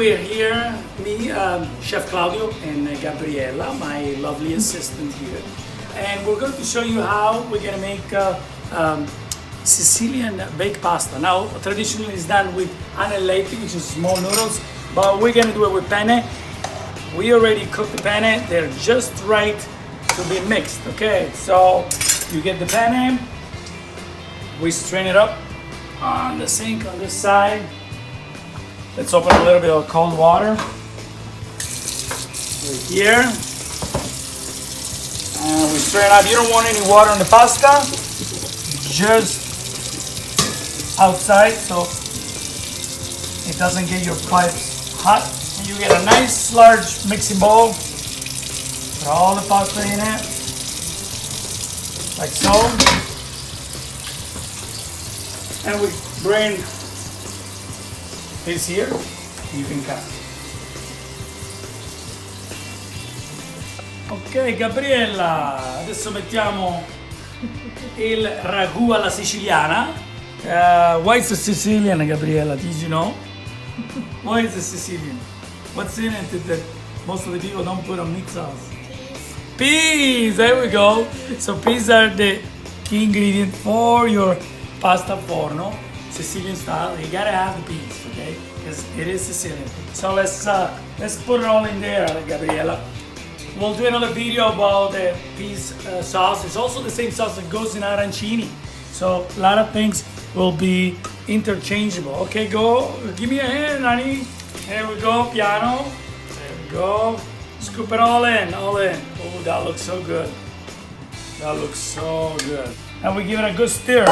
we're here, me, Chef Claudio, and Gabriella, my lovely assistant here. And we're going to show you how we're going to make Sicilian baked pasta. Now, traditionally it's done with anellati, which is small noodles, but we're going to do it with penne. We already cooked the penne. They're just right to be mixed, okay? So you get the penne, we strain it up on the sink on this side. Let's open a little bit of cold water right here. And we strain up. You don't want any water on the pasta, just outside so it doesn't get your pipes hot. And you get a nice large mixing bowl. Put all the pasta in it, like so. And we bring this here, you can cut. Ok, Gabriella, adesso mettiamo il ragù alla siciliana. Why is it Sicilian, Gabriella? Did you know? Why is it Sicilian? What's in it that most of the people don't put on meat sauce? Peas! There we go. So peas are the key ingredient for your pasta forno, Sicilian style. You gotta have the peas, okay? Because it is Sicilian. So let's put it all in there, Gabriella. We'll do another video about the peas sauce. It's also the same sauce that goes in arancini. So a lot of things will be interchangeable. Okay, go. Give me a hand, honey. There we go, piano. There we go. Scoop it all in, all in. Oh, that looks so good. That looks so good. And we give it a good stir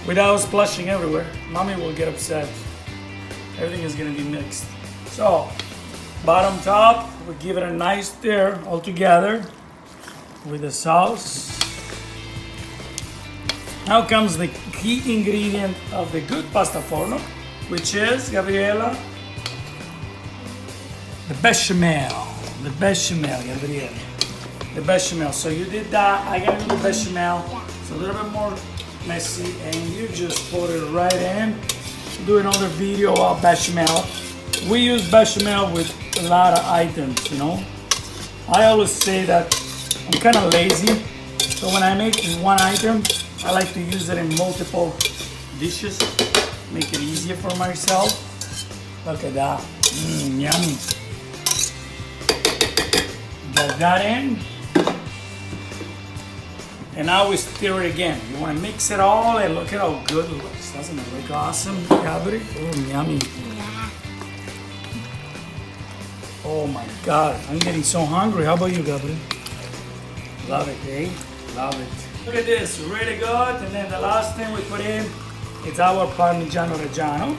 without splashing everywhere. Mommy will get upset. Everything is gonna be mixed. So, bottom top, we give it a nice stir all together with the sauce. Now comes the key ingredient of the good pasta forno, which is, Gabriella, the bechamel. The bechamel, Gabriella. The bechamel. So you did that. I gotta do the bechamel. It's a little bit more messy, and you just put it right in. Do another video of bechamel. We use bechamel with a lot of items, you know. I always say that I'm kind of lazy, so when I make one item, I like to use it in multiple dishes, make it easier for myself. Look at that, yummy. Get that in. And now we stir it again. You want to mix it all and look at how good it looks. Doesn't it look awesome, Gabri? Oh, yummy. Yeah. Oh my God, I'm getting so hungry. How about you, Gabri? Love it, eh? Love it. Look at this, really good. And then the last thing we put in is our Parmigiano Reggiano.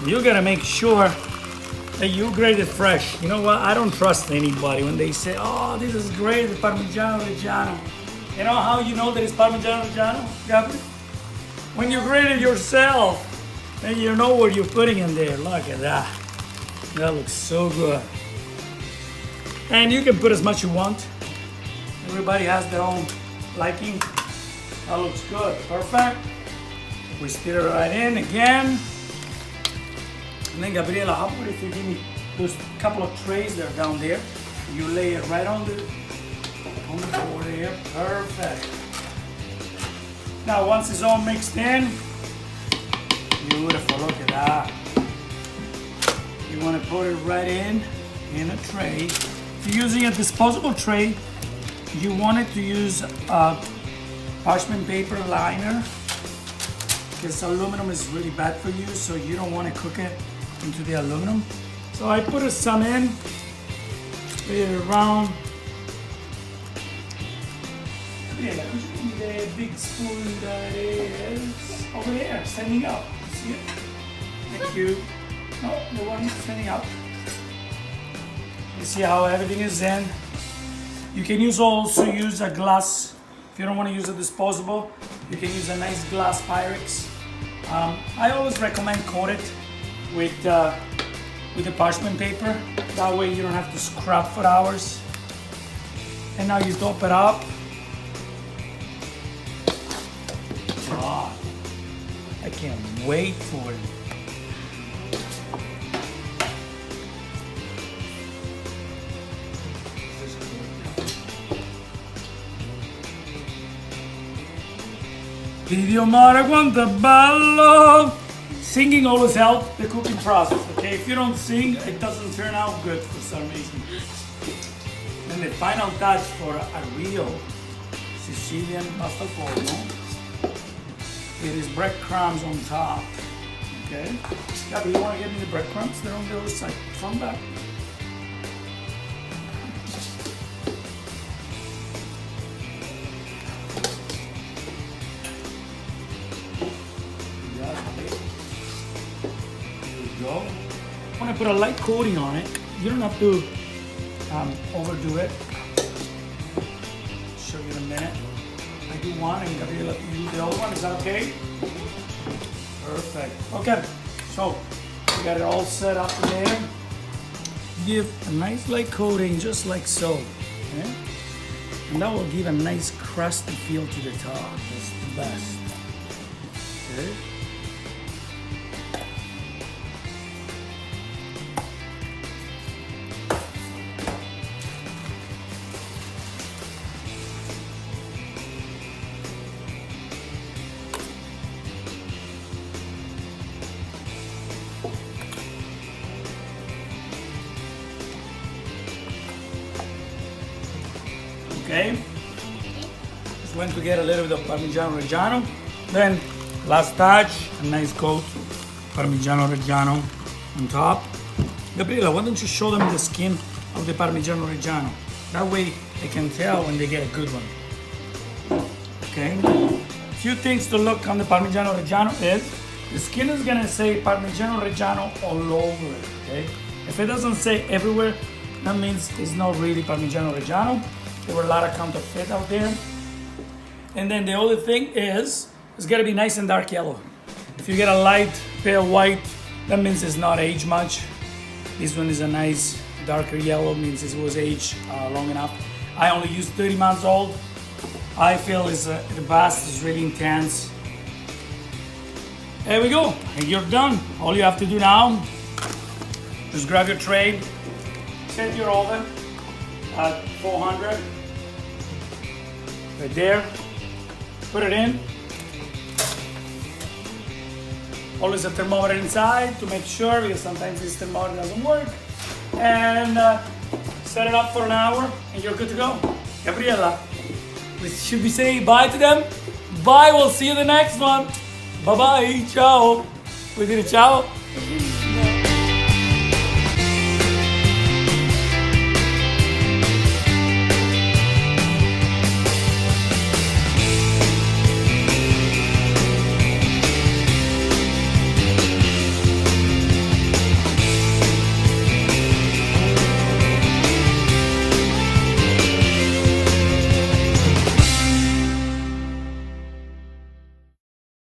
You gotta make sure that you grate it fresh. You know what? I don't trust anybody when they say, oh, this is great, the Parmigiano Reggiano. You know how you know that it's Parmigiano Reggiano, Gabri? When you grate it yourself, then you know what you're putting in there. Look at that. That looks so good. And you can put as much as you want. Everybody has their own liking. That looks good. Perfect. We stir it right in again. And then, Gabriella, how about if you give me those couple of trays that are down there? You lay it right on the floor there. Perfect. Now, once it's all mixed in, beautiful. Look at that. You want to put it right in a tray. If you're using a disposable tray, you want it to use a parchment paper liner, because aluminum is really bad for you, so you don't want to cook it into the aluminum. So I put some in, put it around. Yeah, could you give me the big spoon that is over there, standing up? See it? Thank you. No, the one standing up. You see how everything is in. You can also use a glass. If you don't want to use a disposable, you can use a nice glass Pyrex. I always recommend coat it with the parchment paper. That way you don't have to scrub for hours. And now you top it up. God, I can't wait for it. Dio mare quanto è bello! Singing always helps the cooking process, okay? If you don't sing, it doesn't turn out good for some reason. And the final touch for a real Sicilian pasta forno, it is breadcrumbs on top, okay? Gabby, you want to get me the breadcrumbs? They're on the other side, from back. Go. When I put a light coating on it, you don't have to overdo it. Show you in a minute. I do one and Gabriela, you do the other one. Is that okay? Perfect. Okay, so we got it all set up there. Give a nice light coating, just like so. Okay? And that will give a nice crusty feel to the top. That's the best. Okay. Okay, just went to get a little bit of Parmigiano Reggiano. Then, last touch, a nice coat Parmigiano Reggiano on top. Gabriela, why don't you show them the skin of the Parmigiano Reggiano? That way they can tell when they get a good one. Okay, a few things to look on the Parmigiano Reggiano is the skin is gonna say Parmigiano Reggiano all over it. Okay, if it doesn't say everywhere, that means it's not really Parmigiano Reggiano. There were a lot of counterfeit out there. And then the other thing is, it's gotta be nice and dark yellow. If you get a light, pale white, that means it's not aged much. This one is a nice darker yellow, means it was aged long enough. I only used 30 months old. I feel the bast is really intense. There we go, and you're done. All you have to do now, just grab your tray, set your oven at 400, right there, put it in. Always a thermometer inside to make sure, because sometimes this thermometer doesn't work. And set it up for an hour and you're good to go. Gabriela, should we say bye to them? Bye, we'll see you in the next one. Bye bye, ciao. We did a ciao.